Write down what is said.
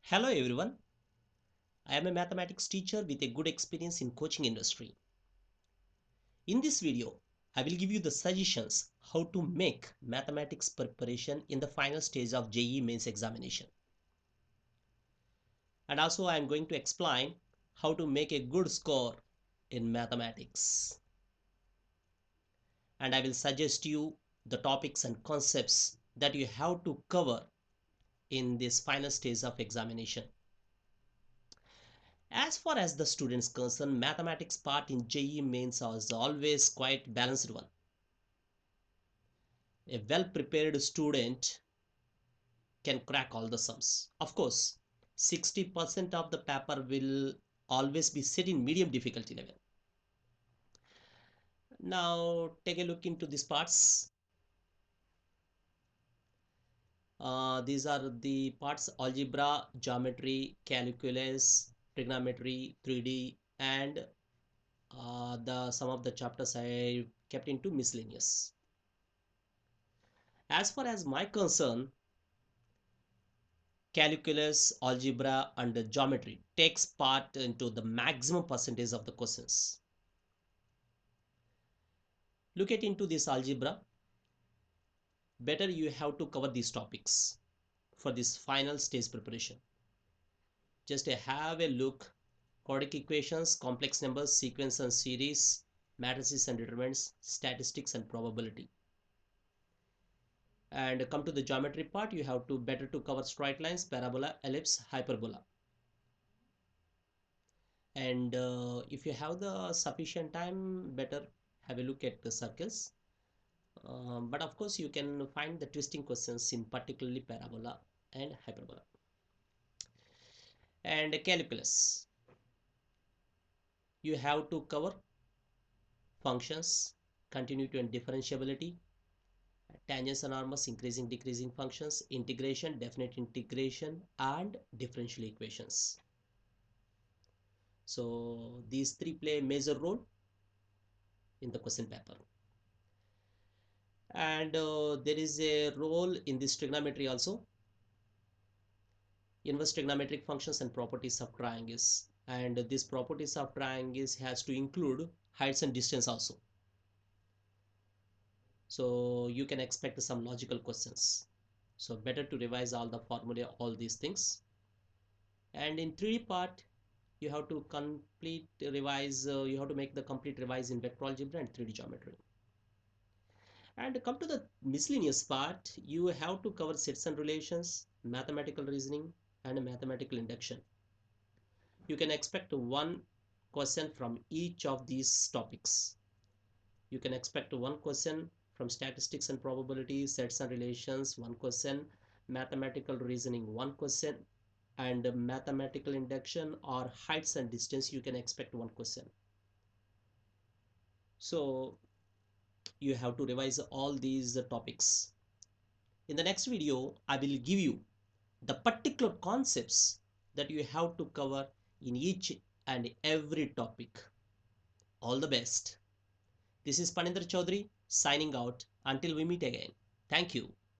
Hello everyone, I am a mathematics teacher with a good experience in coaching industry. In this video, I will give you the suggestions how to make mathematics preparation in the final stage of JEE mains examination. And also I am going to explain how to make a good score in mathematics. And I will suggest you the topics and concepts that you have to cover in this final stage of examination. As far as the students concerned, mathematics part in JEE mains is always quite balanced one. A well prepared student can crack all the sums. Of course, 60% of the paper will always be set in medium difficulty level. Now take a look into these parts. These are the parts: algebra, geometry, calculus, trigonometry, 3D, and the some of the chapters I kept into miscellaneous. As far as my concern, calculus, algebra, and geometry takes part into the maximum percentage of the questions. Look at into this algebra. Better you have to cover these topics for this final stage preparation. Just have a look: quadratic equations, complex numbers, sequence and series, matrices and determinants, statistics and probability. And come to the geometry part, you have to better to cover straight lines, parabola, ellipse, hyperbola. And if you have the sufficient time, better have a look at the circles. But of course you can find the twisting questions in particularly parabola and hyperbola. And calculus, you have to cover functions, continuity and differentiability, tangents and arcs, increasing decreasing functions, integration, definite integration, and differential equations. So these three play a major role in the question paper. And there is a role in this trigonometry also: inverse trigonometric functions and properties of triangles. And these properties of triangles has to include heights and distance also. So you can expect some logical questions. So better to revise all the formula, all these things. And in 3D part, you have to complete revise, you have to make the complete revise in vector algebra and 3D geometry. And come to the miscellaneous part, you have to cover sets and relations, mathematical reasoning, and mathematical induction. You can expect one question from each of these topics. You can expect one question from statistics and probability, sets and relations, one question, mathematical reasoning, one question, and mathematical induction or heights and distance, you can expect one question. So you have to revise all these topics. In the next video, I will give you the particular concepts that you have to cover in each and every topic. All the best. This is Panendra signing out until we meet again. Thank you.